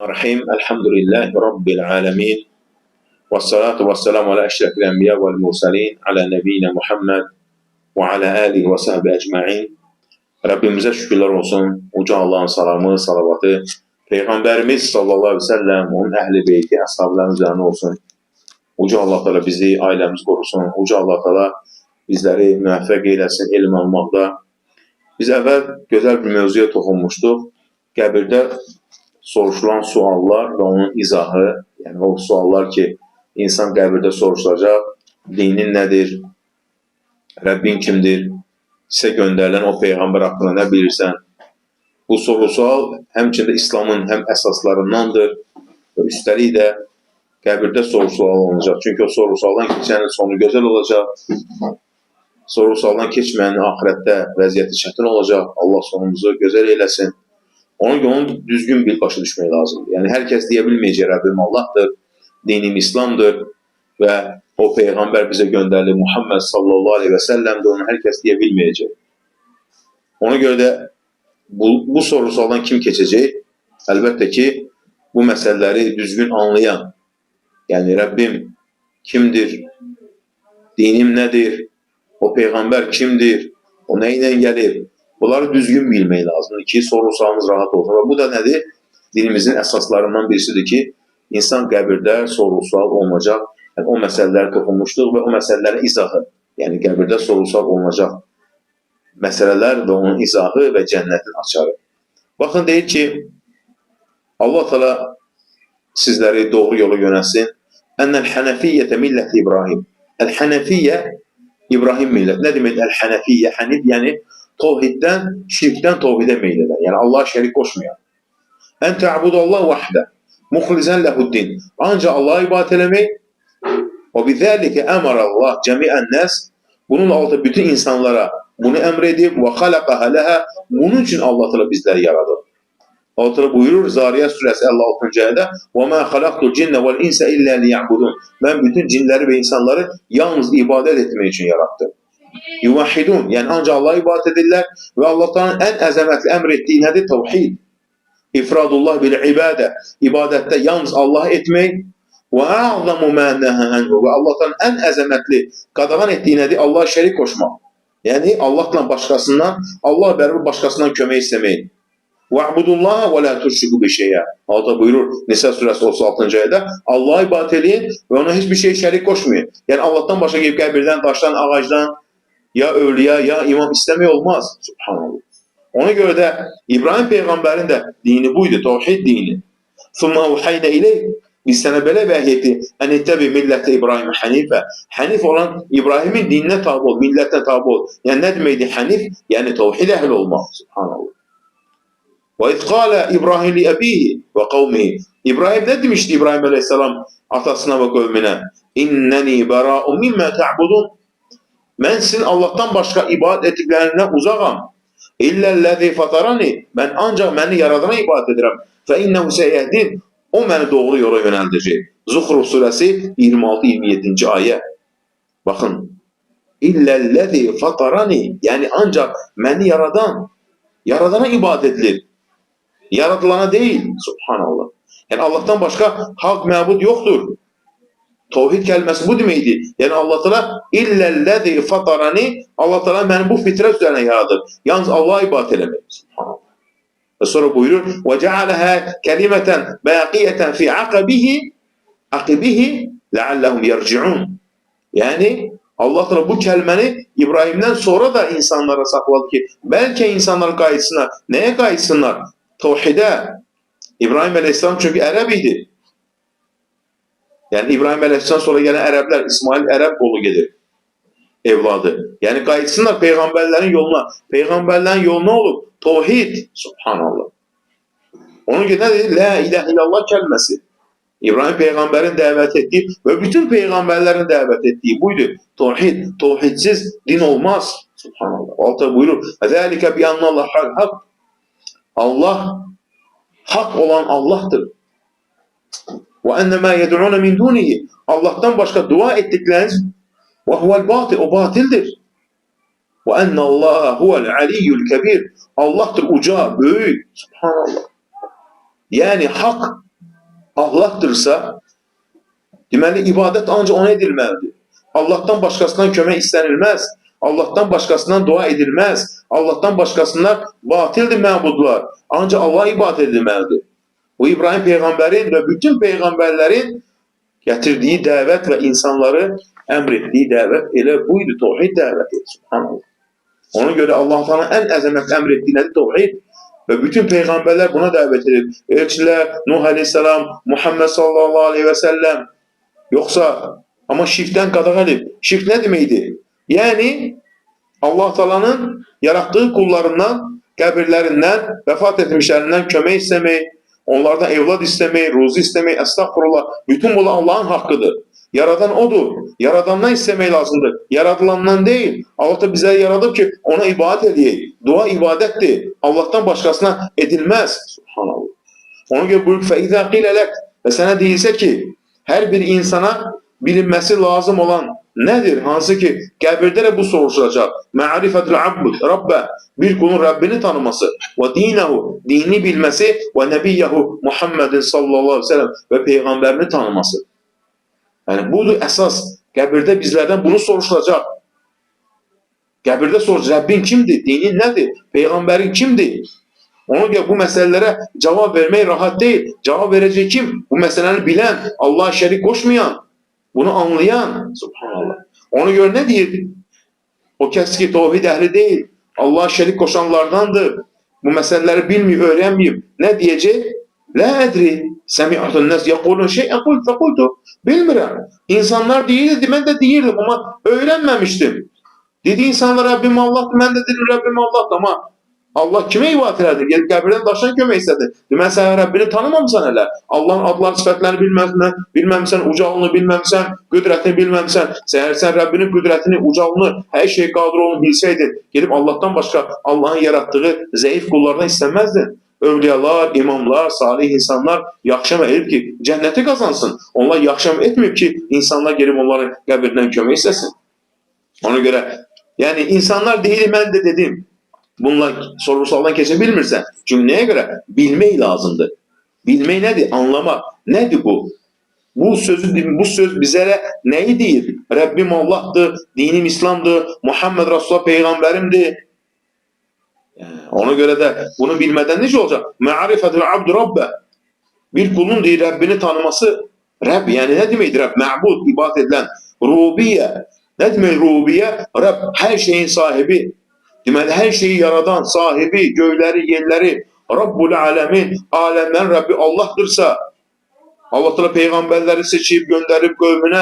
Rahim, elhamdülillahi Rabbil alemin. Ve salatu ve selamu ala eşrefil enbiya vel mursalin, ala nebiyyina Muhammed ve ala alihi ve sahbihi ecma'in. Rabbimize şükürler olsun. Uca Allah'ın salamı, salavatı, Peygamberimiz sallallahu aleyhi ve sellem, onun ehli beyti, ashabların üzerine olsun. Uca Allah Teala bizi, ailemizi korusun. Uca Allah Teala bizleri müvaffak eylesin elm almakta. Biz evvel güzel bir mevzuya toxunmuşduq. Qəbirdə soruşulan suallar ve onun izahı, yani o suallar ki insan qəbirdə soruşulacaq, dinin nedir, Rabbin kimdir, size gönderilen o peygamber hakkında ne bilirsen. Bu soru-sual həmçində İslamın hem əsaslarındandır ve üstəlik də qəbirdə soru-sual olacaq. Çünkü o soru-sualdan keçənin sonu gözəl olacaq. Soru-sualdan keçməyənin ahirette vəziyyəti çətin olacaq. Allah sonumuzu gözəl eyləsin. Ona göre onu düzgün bir başa düşmək lazımdır. Yani herkes diyebilmeyecek Rabbim Allah'tır, dinim İslam'dır ve o peygamber bize gönderdi Muhammed sallallahu aleyhi ve sellem de onu herkes diyebilmeyecek. Ona göre de bu sorusaldan kim geçecek? Elbette ki bu meseleleri düzgün anlayan, yani Rabbim kimdir, dinim nedir, o peygamber kimdir, o neyle gelir? Bunları düzgün bilmeyi lazım ki sorusalımız rahat olsun. Ve bu da nedir? Dinimizin esaslarından birisidir ki insan qəbirdə sorusal olunacaq. Yani o meseleler toxunmuşdur ve o meselelerin izahı. Yani qəbirdə sorusal olunacaq meseleler ve onun izahı ve cennetin açarı. Bakın deyir ki Allah Teala sizleri doğru yola yönelsin. Ennel hanefiyyete milleti İbrahim. El hanefiyye İbrahim millet. Ne demek el hanefiyye? Hanif yani tevhidden, şirkten tevhide meyleder. Yani Allah'a şerik koşmayan. En te'abudallah vahde. Muhlisen lehuddin. Ancak Allah'a ibadet elemeyi. Ve bizalike emarallah cemi'en nas. Bunun altı bütün insanlara bunu emredip ve halakaha leha. Bunun için Allah Teala bizleri yaradı. Allah Teala buyurur Zariyat suresi 56. ayette: "Ve ma halaktul cinne vel insa illa liya'budun." Ben bütün cinleri ve insanları yalnız ibadet etmek için yarattım. Yuvahhidun, yani ancak Allah'a ibadet edirlər ve Allah'tan en əzəmətli emrettiği nedir? Tevhid. İfradullah bil ibade. İbadette yalnız Allah'a etmek ve a'zamu ma nahahu, ve Allah'tan en əzəmətli qadağan ettiği nedir? Allah'a şerik koşmak. Yani Allah'la başkasından, Allah beraber başkasından kömək istemeyin. Ve'budullaha ve la tuşriku bi şey'a. Allah buyurur Nisa suresi 36. ayette Allah'a ibadet edin ve ona hiçbir şey şerik koşmayın. Yani Allah'tan başka gelip qəbirdən, daşdan, ağacdan ya evliya ya imam istemiyor olmaz. Subhanallah. Ona göre de İbrahim peygamberin de dini buydu. Tevhid dini. Thumma uhayna ileyk. Biz sana böyle vahyeti en ettebi millete İbrahim hanife. Hanif olan İbrahim'in dinine tabi ol, milletine tabi ol. Yani ne demeydi hanif? Yani tevhid ehli olmak. Subhanallah. Ve izkâle İbrahim li ebihi ve kavmihi. İbrahim ne demişti İbrahim aleyhisselam atasına ve kavmine? İnneni berâ'un mimme ta'budun. Ben sizin Allah'tan başka ibadet ettiklerinden uzakam. İllellezî fatarani. Ben ancak beni yaradana ibadet ederim. Fe innehu seyehdin. O beni doğru yola yöneldecek. Zuhruf suresi 26-27. ayet. Bakın. İllellezî fatarani. Yani ancak beni yaradana ibadet edilir. Yaratılana değil. Subhanallah. Yani Allah'tan başka hak mabud yoktur. Tevhid kelimesi bu demeydi. Yani Allah Teala illellezî fatarani, Allah Teala beni bu fitret üzerine yaradı. Yalnız Allah'a ibadet elemek. Subhanallah. Ve sonra buyurur ve cealeha kelimeten baqiyeten fi akibihi leallehum yerciun. Yani Allah Teala bu kelimeni İbrahim'den sonra da insanlara sakladı ki belki insanlar kayıtsınlar. Neye kayıtsınlar? Tevhide. İbrahim Aleyhisselam çünkü Arap idi. Yani İbrahim Aleyhisselam sonra gelen Araplar, İsmail Arap oğlu gelir. Evladı. Yani kayıtsınlar peygamberlerin yoluna. Peygamberlerin yoluna olur. Tevhid. Subhanallah. Onun gibi ne dedi? La ilahe illallah kelimesi. İbrahim peygamberin davet ettiği ve bütün peygamberlerin davet ettiği buydu. Tevhid. Tevhidsiz din olmaz. Subhanallah. Allah buyurur. Zalike bi annallah hak. Allah hak olan Allah'tır. Ve enne ma yed'un min dunihi. Allah'tan başka dua ettikleriniz ve huvel batil, o batildir. Ve enne Allah huvel aliyyul kebir. Allah'tır uca, büyük. Subhanallah. Yani hak Allah'dırsa, deməli ibadət ancaq ona edilməlidir. Allahdan başqasından kömək istənilməz. Allahdan başqasından dua edilməz. Allahdan başqasından batildir məbudlar. Ancaq Allah ibadət edilməlidir. Bu İbrahim peyğəmbərin və bütün peyğəmbərlərin gətirdiyi dəvət və insanları əmr etdiyi dəvət elə buydu, tevhid dəvəti. Subhanallah. Ona görə Allah Teala ən əzəmətli əmr etdiyi nədir? Tevhid. Və bütün peyğəmbərlər buna dəvət edib. Elçilər Nuh əleyhissalam, Muhammed sallallahu aleyhi və səlləm. Yoxsa amma şirkdən qadağan edib. Şirk nə deməkdir? Yəni Allah Teala'nın yaratdığı qullarından, qəbirlərindən, vəfat etmişlərindən kömək istəmək, onlardan evlad istəmək, ruzi istəmək, əstəğfurullah, bütün bunlar Allahın haqqıdır. Yaradan odur. Yaradandan istəmək lazımdır. Yaradılandan deyil. Allah da bizləri yaradıb ki, ona ibadət edəyik. Dua ibadətdir. Allahdan başqasına edilməz. Subhanallah. Ona görə buyurur, فَإِذَا قِيلَ لَكْ və sənə deyilsə ki, hər bir insana bilinməsi lazım olan nədir? Hansı ki, qəbirdə də bu soruşulacaq. Mə'rifətul abd Rabbə, bir qulun Rəbbini tanıması və dinəhu, dini bilməsi və nəbiyyəhu Muhammedin sallallahu aleyhi ve sellem və peyğəmbərini tanıması. Yəni, budur əsas. Qəbirdə bizlərdən bunu soruşulacaq. Qəbirdə soruşulacaq, Rəbbin kimdir? Dinin nədir? Peyğəmbərin kimdir? Ona görə bu məsələlərə cavab vermək rahat deyil. Cavab verəcək kim? Bu məsələni bilən, Allah'a şərik qoşmayan, bunu anlayan. Subhanallah. Ona görə nə deyir? O kəs ki, tevhid əhli deyil, Allah'a şərik qoşanlardandır. Bu məsələləri bilməyib, öyrənməyib. Nə deyəcək? Lə ədri. Səmi'atun nəs yəqulun şey'ən qult fəqultu. Bilmirəm. İnsanlar deyirdi, mən də deyirdim, amma öyrənməmişdim. Dedi insanlar Rəbbim Allah'dır, mən də dedim Rəbbim Allah'dır, amma Allah kimə ibadət elədir? Gelib qəbirdən daşdan kömək istədi. Demək, sən Rəbbini tanımamısan hələ. Allahın adları, sifətlərini bilməmsən, ucalını bilməmsən, qüdrətini bilməmsən. Sən Rəbbinin qüdrətini, ucalını, hər şey qadir olunu bilsəydin, gelib Allahdan başqa Allahın yaratdığı zəif qullardan istəməzdin. Övliyalar, imamlar, salih insanlar yaxşı əməl edib ki, cənnəti qazansın. Onlar yaxşı əməl etməyib ki, insanlar gelib onların qəbirindən kömək istəsin. Ona görə, yəni insanlar deyil, mən də dedim. Bunlar soru-sualdan keçə bilmirsən. Çünki nəyə görə? Bilmək lazımdır. Bilmək nədir? Anlamaq. Nədir bu? Bu söz bizə nəyi deyir? Rəbbim Allah'dır, dinim İslam'dır, Muhammed Rasulullah peyğəmbərimdir. Ona görə də bunu bilmədən necə olacaq? Mə'rifətul abd Rabbə. Bir qulun deyir Rəbbini tanıması. Rəbb, yəni nə deməkdir Rəbb? Mə'bud, ibadət edilən. Rubiyyə. Nə demək rubiyyə? Rəbb, hər şeyin sahibi. Deməli, hər şeyi yaradan, sahibi, göyləri, yerləri, Rabbul aləmin, aləmlərin Rəbbi Allah'dırsa, Allah da peyğəmbərləri seçib, göndərib qövmünə,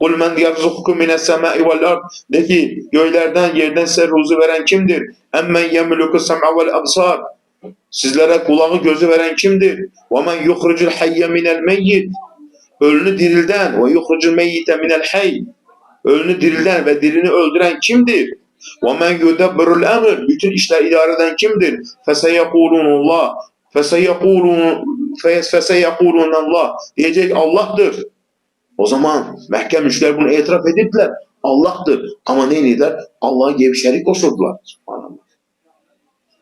qul mən yarzuqukum minəs-səmai vəl-ard, de ki, göylərdən, yerdən sizə ruzu verən kimdir? Əmmən yəmluku-səm'a vəl-əbsar, sizlərə qulağı gözü verən kimdir? Və mən yuxrucul hayyə minəl-meyyid, ölünü dirildən, və yuxrucul meyyitə minəl-hayy, ölünü dirildən və dirini öldürən kimdir? وَمَنْ يُدَبِّرُ الْأَمْرِ bütün işler idare eden kimdir? فَسَيَقُولُونَ اللّٰهِ فَسَيَقُولُونَ اللّٰهِ diyecek Allah'tır. O zaman Mekke müşriler bunu itiraf edipler. Allah'tır. Ama neydiler? Allah'a gibi şerik koşurdular.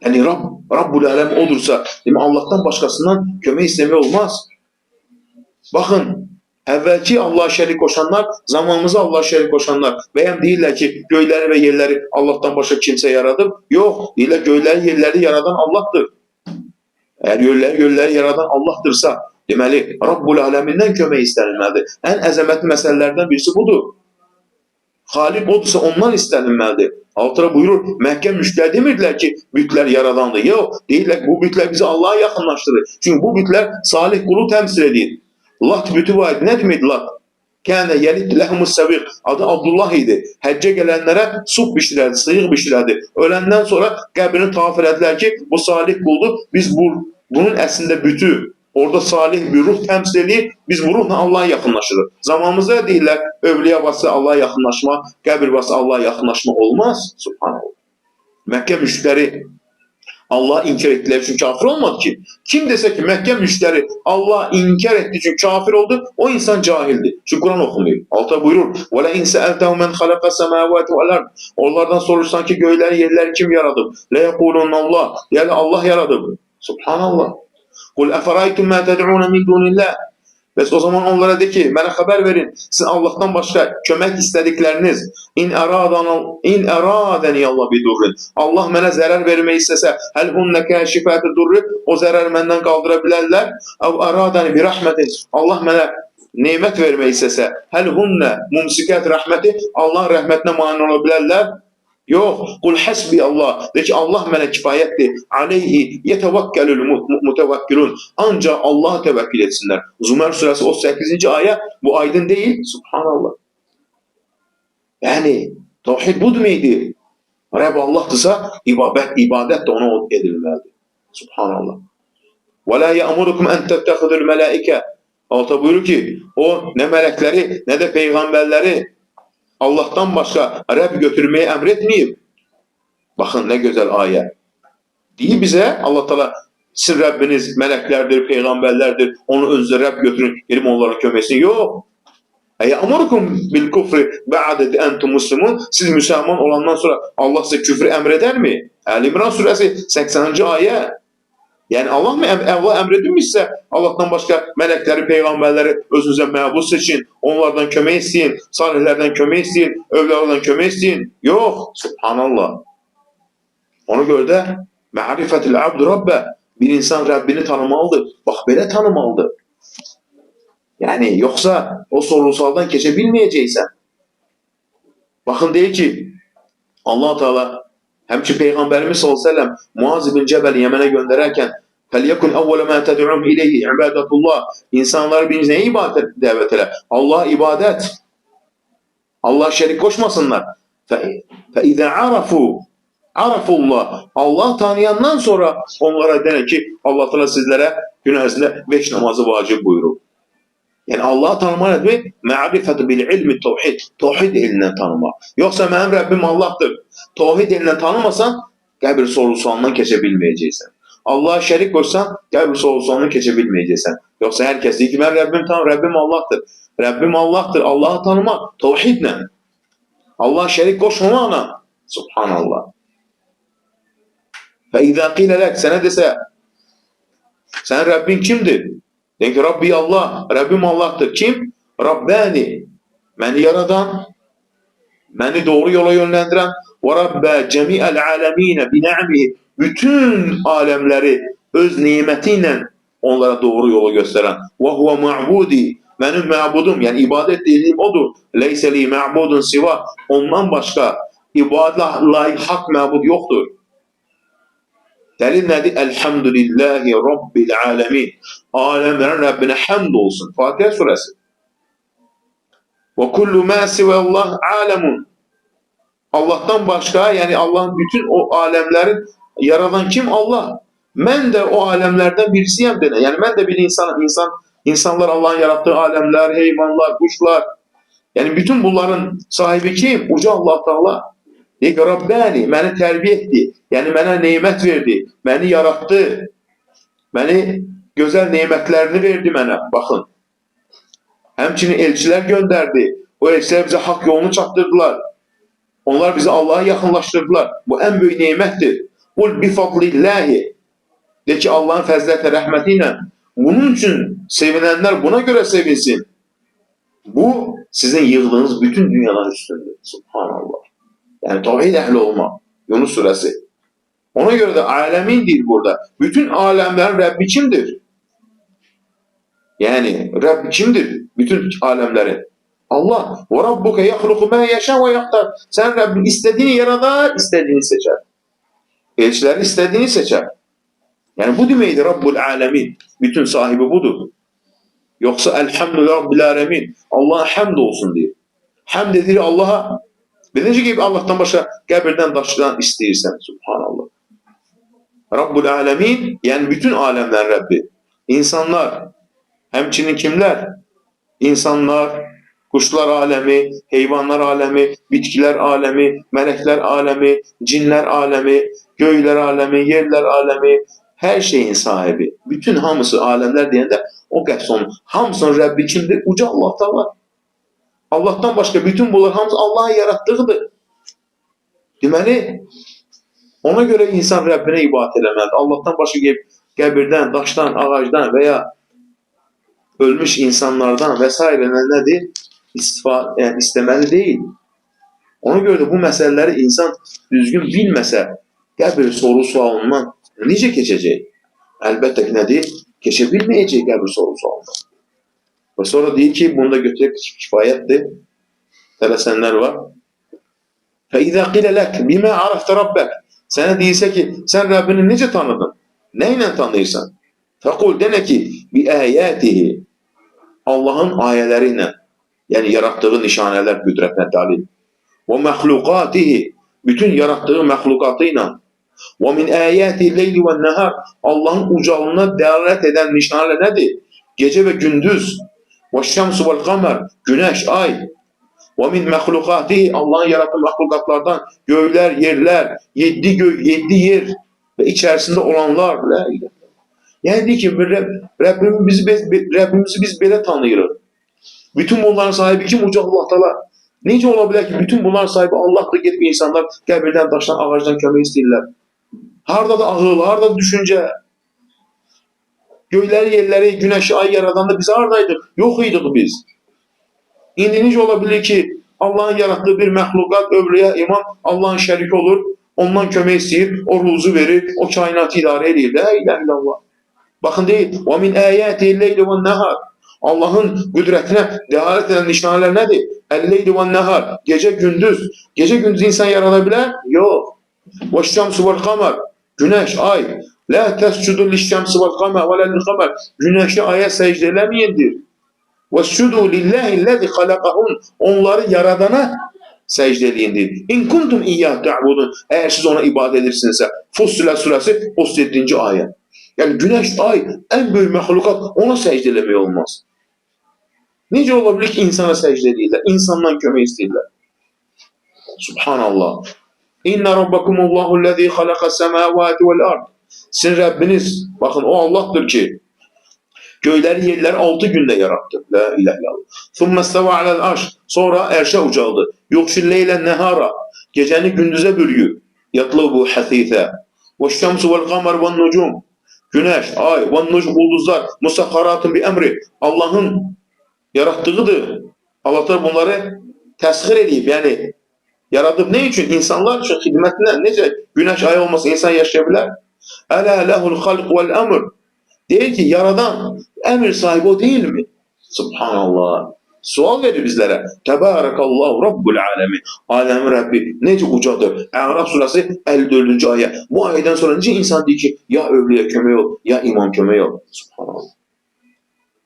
Yani Rabbul Alem olursa, değil mi? Allah'tan başkasından kömək istəmək olmaz. Bakın, əvvəlki Allah'a şərik qoşanlar, zamanımıza Allah'a şərik qoşanlar və həm deyirlər ki, göyləri və yerləri Allah'tan başqa kimsə yaradıb. Yox, deyirlər göyləri, yerləri yaradan Allah'dır. Əgər göyləri yaradan Allah'dırsa, deməli, Rabbul Aləmindən kömək istənilməlidir. Ən əzəmətli məsələlərdən birisi budur. Xaliq odursa ondan istənilməlidir. Altıra buyurur, Məkkə müşriklər demirdilər ki, bütlər yaradandır. Yox, deyirlər bu bütlər bizi Allah'a yaxınlaşdırır. Çünki bu bütlər salih qulu təmsil edir. Lat bütü var idi. Nə deməkdir Lat? Kənə yəlid ləhmus səviq. Adı Abdullah idi. Həccə gələnlərə suq bişirərdi, sıyıq bişirərdi. Öləndən sonra qəbrini tavaf elədilər ki, bu salih quldur. Biz bunun əslində bütü, orada salih bir ruh təmsil edir. Biz bu ruhla Allah'a yaxınlaşırıq. Zamanımızda deyirlər, övliya vası Allah'a yaxınlaşma, qəbir vası Allah'a yaxınlaşma olmaz. Subhanallah. Məkkə müşrikləri Allah inkar ettiler çünkü kafir olmadı ki. Kim dese ki Mekke müşrikleri Allah inkar etti çünkü kafir oldu, o insan cahildi. Çünkü Kur'an okumuyor. Altta buyurur. وَلَا اِنْ سَأَلْتَهُ مَنْ خَلَقَ السَّمَاوَاتِ وَالْاَرْضِ Onlardan sorursan ki göyleri yerleri kim yaradı? لَيَقُولُونَ Allah. Yani Allah yaradı. Subhanallah. Qul əfəraytum mə təd'un min dunillah. Bəs o zaman onlara de ki, mənə xəbər verin, sizin Allahdan başqa kömək istədikləriniz, in əradəni Allah bidurrin, Allah mənə zərər vermək istəsə, həl hunnə kəşifəti durri, o zərəri məndən qaldıra bilərlər, əv əradəni bir rəhmətin, Allah mənə nemət vermək istəsə, həl hunnə mumsikət rəhməti, Allah rəhmətinə mani ola bilərlər. Yox, qul həsbi Allah, de ki, Allah mənə kifayətdir, aleyhi yetəvəkkəlül mütəvəkkilun, ancaq Allah'a təvəkkül etsinlər. Zümer surəsi 38-ci ayə, bu aydın deyil, subhanallah. Yəni, tevhid budur muydu? Rəbb Allah'dırsa, ibadət də ona edilməlidir. Subhanallah. Və la yə'murukum ən təttəxidul mələikə. Allah buyurur ki, o nə mələkləri, nə də peyğəmbərləri Allah'tan başqa Rəbb götürməyi əmr etməyib. Baxın, nə gözəl ayə. Deyir bizə, Allah Teala, sizin Rəbbiniz mələklərdir, peyğəmbərlərdir, onu özünüzə Rəbb götürün, gelin onların köməksin. Yox. Yə'murukum bil kufri ba'de entum muslimun. Siz müsəlman olandan sonra Allah sizə küfrü əmr edərmi? Əl-İmran surəsi 80-ci ayə. Yəni Allah əmr edilmişsə, Allahdan başqa mələkləri, peyğəmbərləri özünüzə məbud seçin, onlardan kömək istəyin, salihlərdən kömək istəyin, övlərdən kömək istəyin. Yox, subhanallah. Ona görə də ma'rifətil abd Rabbə, bir insan Rəbbini tanımalıdır. Bax, belə tanımalıdır. Yəni, yoxsa o sorunsaldan keçə bilməyəcəksən. Baxın, deyir ki, Allah Teala həmçin Peyğəmbərimiz s.ə.v Muaz ibn Cəbəl Yəmənə göndərərkən فَلْيَكُنْ أَوَّلَ مَا تَدْعُمْ إِلَيْهِ عِبَادَةُ اللّٰهِ. İnsanları birinci nəyə ibadət dəvət elə? Allah ibadət. Allah şərik qoşmasınlar. فَإِذَا عَرَفُوا اللّٰهِ. Allah tanıyandan sonra onlara denir ki, Allah Teala sizlərə gün ərzində 5 namazı vacib buyurur. Yəni Allah'ı tanımaq nədir? Ma'rifətu bil ilmi tevhid. Tevhid elindən tanımaq. Yoxsa mənim Rəbbim Allah'dır. Tevhid elindən tanımasan, qəbir sorğu-sualından keçə bilməyəcəksən. Allah'a şərik qoşsan, qəbir sorğu-sualından keçə bilməyəcəksən. Yoxsa hər kəs deyir ki, mən Rəbbim tanım, Rəbbim Allah'dır. Rəbbim Allah'dır. Allah'ı tanımaq tevhidlə. Allah'a şərik qoşmamaqla. Subhanallah. Və izə qilə lək, sənə desə, sənin Rəbbin kimdir? Deyək ki, Rabbi Allah, Rəbbim Allah'tır. Kim? Rabbəni, məni yaradan, məni doğru yola yönləndirən, və Rabbə cəmiəl aləminə binə'mihi, bütün aləmləri öz niməti ilə onlara doğru yolu göstərən, və huvə ma'budi, mənim məbudum, yəni ibadət dediyim odur, leysəli məbudun siva, ondan başqa ibadət layiq haqq məbud yoxdur. Dəlil nədir? Elhamdülillahi Rabbil aləmin. Aləmlərin Rəbbinə həmd olsun. Fatihə surəsi. Və kullu mə sivəllah aləmun. Allah'tan başqa, yəni Allah'ın bütün o aləmlərin yaradan kim? Allah. Mən də o aləmlərdən birisiyəm denə. Yəni mən də bir insanım. İnsanlar Allah'ın yarattığı aləmlər, heyvanlar, quşlar. Yəni bütün bunların sahibi kim? Uca Allah Teala. Deyək, Rabbəni, məni tərbiyə etdi, yəni mənə neymət verdi, məni yarattı, məni gözəl neymətlərini verdi mənə, baxın. Həmçinin elçilər göndərdi, o elçilər bizə haqq yolunu çatdırdılar, onlar bizi Allah'a yaxınlaşdırdılar, bu ən böyük neymətdir. Qul bifadlillahi, deyək ki, Allah'ın fəzlətlə, rəhməti ilə, bunun üçün sevinənlər buna görə sevinsin. Bu, sizin yığdığınız bütün dünyadan üstündür, subhanallah. Yəni tevhid əhli olmaq. Yunus surəsi. Ona görə də aləmin deyir burada. Bütün aləmlərin Rəbbi kimdir? Yəni Rəbbi kimdir? Bütün aləmlərin. Allah. Və Rabbuka yaxluqu mə yəşə və yaxtar. Sən Rəbbin istədiyini yaradar, istədiyini seçər. Elçiləri istədiyini seçər. Yəni bu deməkdir Rabbul aləmin. Bütün sahibi budur. Yoxsa elhamdülillah Rabbil aləmin. Allah'a həmd olsun deyir. Həmd edir Allah'a. Birinci gibi Allah'tan başqa qəbirdən daşıdan istəyirsən. Subhanallah. Rabbul aləmin, yəni bütün aləmlərin Rəbbi. İnsanlar, həmçinin kimlər? İnsanlar, quşlar aləmi, heyvanlar aləmi, bitkilər aləmi, mələklər aləmi, cinlər aləmi, göylər aləmi, yerlər aləmi, hər şeyin sahibi. Bütün hamısı aləmlər deyəndə o qəfs onun. Hamısının Rəbbi kimdir? Uca Allah Teala. Allah'tan başqa bütün bunlar hamısı Allah'ın yarattığıdır. Deməli, ona görə insan Rəbbinə ibadət eləməlidir. Allah'tan başqa qəbirdən, daşdan, ağacdan və ya ölmüş insanlardan və s. nədir? Yəni istəməli deyil. Ona görə də bu məsələləri insan düzgün bilməsə, qəbir soru-sualından necə keçəcək? Əlbəttə ki, nədir? Keçə bilməyəcək qəbir soru-sualından. Və sonra deyir ki, bunu da götürək kifayətdir. Tələsənlər var. فَإِذَا قِلَ لَكْ بِمَا عَرَفْتَ رَبَّكَ Sənə deyilsə ki, sən Rəbbini necə tanıdın? Nə ilə tanıyırsan? فَقُلْ Denə ki, بِآيَاتِهِ Allahın ayələri ilə, yəni yaratdığı nişanələr qüdrətinə dalil. وَمَخْلُقَاتِهِ Bütün yaratdığı məxluqatı ilə. وَمِنْ آيَاتِ اللَّيْلِ وَالنَّهَارِ Allahın ucalığına dəlalət edən nişanələr nədir? Gecə və gündüz. وَالشَّمْسُ وَالْقَمَرِ Günəş, ay. وَمِنْ مَخْلُقَاتِهِ Allahın yaratdığı məxluqatlardan göylər, yerlər, 7 göy, 7 yer və içərisində olanlar. Yəni ki, Rəbbimizi biz belə tanıyırıq. Bütün bunların sahibi kim? Uca Allah Teala. Necə ola bilər ki, bütün bunların sahibi Allahdır, gedib insanlar qəbirdən, daşdan, ağacdan kömək istəyirlər. Harada da ağıl, harada da düşüncə. Göyləri, yerləri, günəşi, ay yaradanda biz haradaydıq? Yox idik biz. İndi necə ola bilir ki, Allahın yaratdığı bir məxluqat, övliya, imam Allahın şəriki olur, ondan kömək istəyir, o ruzu verir, o kainatı idarə edir. La ilahe illallah. Baxın deyil, وَمِنْ آيَاتِ اللَّيْلِ وَالنَّهَارِ Allahın qüdrətinə dəlalət edən nişanələr nədir? Əl-leyli və nəhar, gecə gündüz. Gecə gündüz insan yarada bilər? Yox. Və-şşəmsu vəl-qamar, günəş, ay. Lə təscudu liş-şəmsi vəl-qamar və ləl-qamar. Günəşi aya səcdə eləməyindir. Və-şşudu lillahi-ləzi xalaqahun. Onları yaradana səcdə eləyindir. İn kuntum iyyah ta'budun. Əgər siz ona ibadət edirsinizsə, Fussilə surəsi 37-ci ayə. Yəni günəş, ay, ən böyük məxluqat, ona səcdə eləmək olmaz. Necə ola bilir ki, insana səcdə edirlər, insandan kömək istəyirlər? Subhanallah. İnnə rabbakumullahu ləzi xalaqas səmavati vəl-ard. Sizin Rəbbiniz, baxın, o Allahdır ki, göyləri, yerləri 6 gündə yarattı. La ilahe illallah. Thumma istava aləl arş. Sonra ərşə ucaldı. Yuğşil leylə nəhara. Gecəni gündüzə bölüyür. Yatlubu həsisə. Və-şşəmsu vəl-qamar vən-nucum. Günəş, ay, vən-nucum, ulduzlar, musəxxaratun bi əmri. Allahın yaratdığıdır. Allah bunları təsxir edib, yəni yaradıb. Ne üçün? İnsanlar üçün xidmətinə. Necə günəş, ay olmasa insan yaşaya bilər? Ələ ləhul xalq vəl-əmr. Deyir ki, yaradan əmir sahibi o deyilmi? Subhanallah. Sual verir bizlərə. Təbərəkallahu Rabbul aləmin. Aləmin Rəbbi necə ucadır? Əraf surəsi 54-cü ayə. Bu ayədən sonra necə insan deyir ki, ya övliyə kömək ol, ya iman kömək ol. Subhanallah.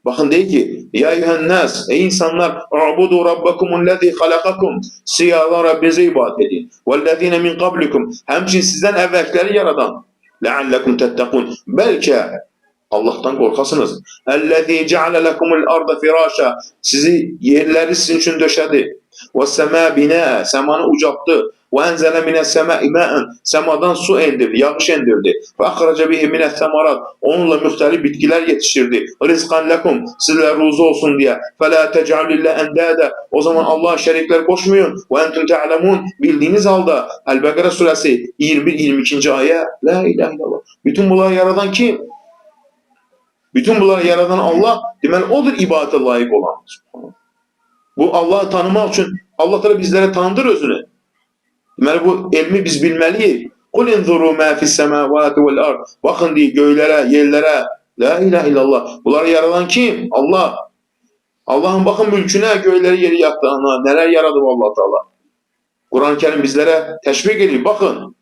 Baxın deyir ki, ya eyyuhənnəs, ey insanlar, u'budu rabbakumul-ləzi xalaqakum. Siz Allah Rəbbinizə ibadət edin. Vəl-ləzina min qablikum. Həmçinin sizdən əvvəlkiləri yaradan. Ləalləkum təttəqun. Bəlkə Allahdan qorxasınız. Əl-ləzi cəalə ləkumul-arda firâşa. Sizi yerləri sizin üçün döşədi. Və-səmə binə. Səmanı ucaltdı. وَاَنْزَلَ مِنَ السَّمَاءِ مَاءً Semadan su endirdi, yağış endirdi. فَأَخْرَجَ بِهِ مِنَ الثَّمَرَاتِ Onunla müxtəlif bitkilər yetişdirdi. رِزْقًا لَكُمْ Sizlərə ruzu olsun diye. فَلَا تَجْعَلُ اللّٰهَ اَنْدَادًا O zaman Allah'a şəriklər qoşmayın. وَاَنْتُمْ تَعْلَمُونَ Bildiğiniz halda El-Bəqərə surəsi 21-22. ayə. La ilahe illallah. Bütün bunları yaradan kim? Bütün bunları yaradan Allah. Deməli odur ibadətə layiq olan. Bu Allah'ı tanımaq üçün Allah Teala bizlərə tanıdır özünü. Deməli bu elmi biz bilməliyik. Qul inzuru ma fis-semavati vel-ard. Baxın deyir göylərə, yerlərə. La ilahe illallah. Bunları yaradan kim? Allah. Allahın baxın mülkünə, göyləri, yeri yaratdığına, nələr yaradıb Allah Teala. Quran-Kərim bizlərə təşviq edir. Baxın.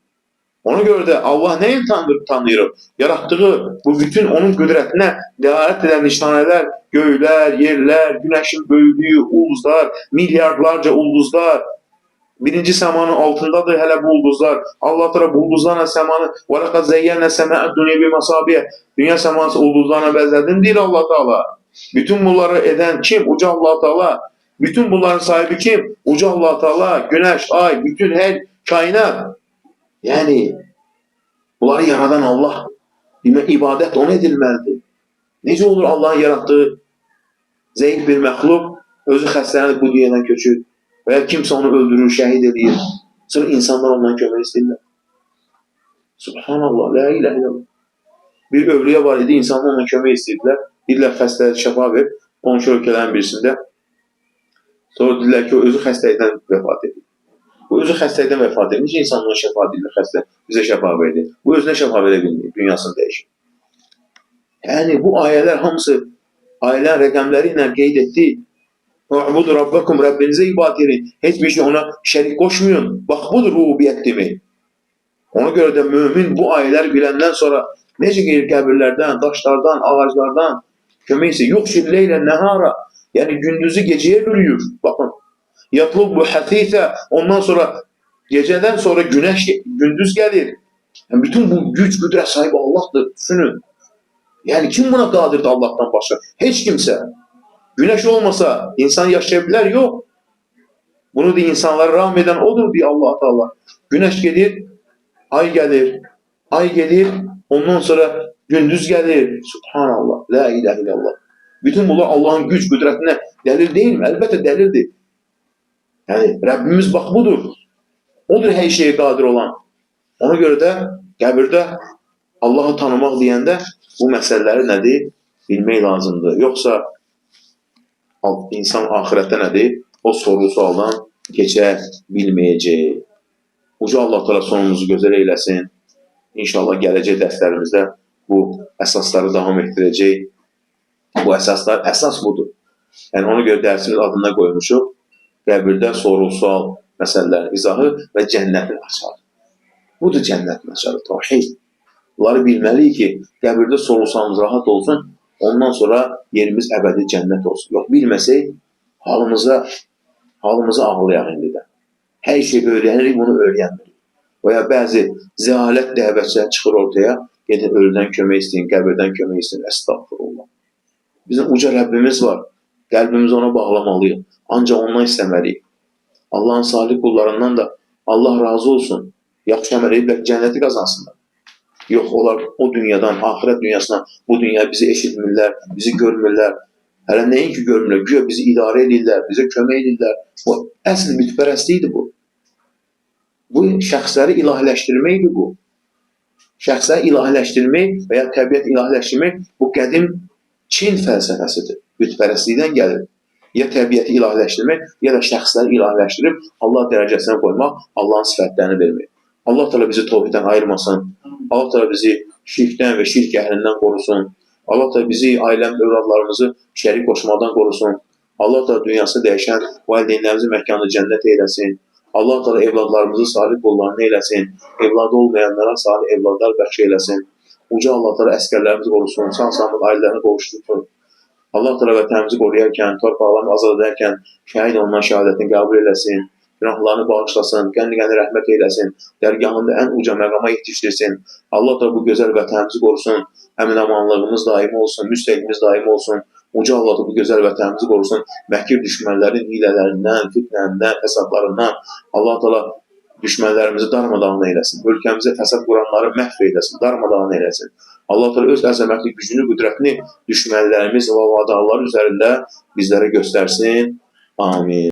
Ona görə də Allah nəyi tanıyır? Yaratdığı bu bütün onun qüdrətinə dəlalət edən nişanələr, göylər, yerlər, günəşin böyüklüyü, ulduzlar, milyardlarca ulduzlar. Birinci səmanın altındadır hələ bu ulduzlar. Allah Teala bu ulduzlarla səmanı وَلَقَدْ زَيَّنَّ سَمَاءَ الدُّنْيَا بِمَصَابِيهَ Dünya səmanı ulduzlarla bəzədim deyir Allah Teala. Bütün bunları eden kim? Uca Allah Teala. Bütün bunların sahibi kim? Uca Allah Teala. Güneş, ay, bütün her kainat. Yani bunları yaradan Allah. İbadet ona edilməlidir. Necə olur Allah'ın yarattığı zayıf bir məxluq özü xəstələnib bu dünyadan köçür və ya kimsə onu öldürür, şəhid edir. Sonra insanlar ondan kömək istəyirlər. Subhanallah, la ilahe illallah. Bir övlüyə var idi, insanlar ona kömək istəyirlər. Deyirlər, xəstəyə şəfa ver, 12 ölkələrin birisində. Sonra deyirlər ki, o özü xəstəlikdən vəfat edir. Bu özü xəstəlikdən vəfat edir. Necə insanlara şəfa deyirlər, xəstə bizə şəfa verdi. Bu özünə şəfa verə bilmir, dünyasını dəyişir. Yəni, bu ayələr hamısı, ayələrin rəqəmləri ilə qeyd etdi. U'budu rabbakum, Rəbbinizə ibadət edin. Heç bir şey ona şərik qoşmayın. Bax, budur rububiyyət demək. Ona görə də mömin bu ayələr biləndən sonra necə gelir qəbirlərdən, daşlardan, ağaclardan kömək isə yox ki, leylə nəhara, yəni gündüzü gecəyə bölüyür. Baxın, yatlubbu həsisə, ondan sonra gecədən sonra günəş, gündüz gəlir. Yəni, bütün bu güc, qüdrət sahibi Allahdır, düşünün. Yəni, kim buna qadirdir Allahdan başqa? Heç kimsə. Güneş olmasa insan yaşayabilir, yok. Bunu da insanlara rağm eden odur diye Allah Teala. Güneş gelir, ay gelir, ay gelir, ondan sonra gündüz gelir. Subhanallah, la ilahe illallah. Bütün bunlar Allah'ın güç kudretine delil değil mi? Elbette delildir. Yani Rabbimiz bak budur. Odur her şeye kadir olan. Ona göre de qəbirdə Allah'ı tanımaq deyəndə bu məsələləri nədir? Bilmək lazımdır. Yoksa insan ahirette nedir? O soru sualdan geçe bilmeyecek. Uca Allah Teala sonumuzu güzel eylesin. İnşallah gələcək dərslərimizdə bu əsasları davam etdirəcək. Bu əsaslar, əsas budur. Yəni ona görə dərsimiz adına qoymuşuq. Qəbirdə soru sual məsələlərin izahı və cənnətin açarı. Budur cənnətin açarı, tavhid. Bunları bilməliyik ki, qəbirdə soru sualımız rahat olsun. Ondan sonra yerimiz əbədi cənnət olsun. Yox, bilməsək, halımıza ağlayaq indi də. Hər şey öyrənirik, bunu öyrənmirik. Və ya bəzi zəalət dəvətçilər çıxır ortaya, gedin ölüdən kömək istəyin, qəbirdən kömək istəyin, əstəğfurullah. Bizim uca Rəbbimiz var, qəlbimizi ona bağlamalıyıq, ancaq ondan istəməliyik. Allahın salih qullarından da Allah razı olsun, yaxşı əməl edib cənnəti qazansınlar. Yox, onlar o dünyadan, ahirət dünyasına, bu dünya bizi eşitmirlər, bizi görmürlər. Hələ nəyin ki görmürlər, güya bizi idarə edirlər, bizə kömək edirlər. Bu, əsl bütpərəstlikdir bu. Bu, şəxsləri ilahiləşdirməkdir bu. Şəxsləri ilahiləşdirmək və ya təbiət ilahiləşdirmək bu qədim Çin fəlsəfəsidir. Bütpərəstlikdən gəlir. Ya təbiəti ilahiləşdirmək, ya da şəxsləri ilahiləşdirib Allah dərəcəsinə qoymaq, Allahın sifətlərini vermək. Allah Teala bizi tövhiddən ayırmasın. Allah Teala bizi şirkdən və şirk əhlindən qorusun. Allah Teala bizi, ailəm, övladlarımızı şərik qoşmadan qorusun. Allah Teala dünyasını dəyişən valideynlərimizin məkanını cənnət eyləsin. Allah Teala evladlarımızı salih qullarını eyləsin. Evladı olmayanlara salih evladlar bəxş eyləsin. Uca Allah Teala əskərlərimizi qorusun. Sağ-salamat ailələrini qovuştursun. Allah Teala vətənimizi qoruyarkən, torpaqlarını azad edərkən şəhid olunan şəhadətini qəbul eləsin. Günahlarını bağışlasın, qənli-qənli rəhmət eyləsin, dərgahında ən uca məqama yetişdirsin. Allah da bu gözəl vətənimizi qorusun, əmin-amanlığımız daim olsun, müstəqimiz daim olsun. Uca Allah da bu gözəl vətənimizi qorusun, məhkir düşmənlərin hilələrindən, fitnəndən, fəsadlarından. Allah da düşmənlərimizi darmadağın eyləsin, ölkəmizə fəsad quranları məhv eyləsin, darmadağın eyləsin. Allah da öz əzəmətli gücünü, qüdrətini düşmənlərimiz və vadalar üzərində bizlərə göstərsin. Amin.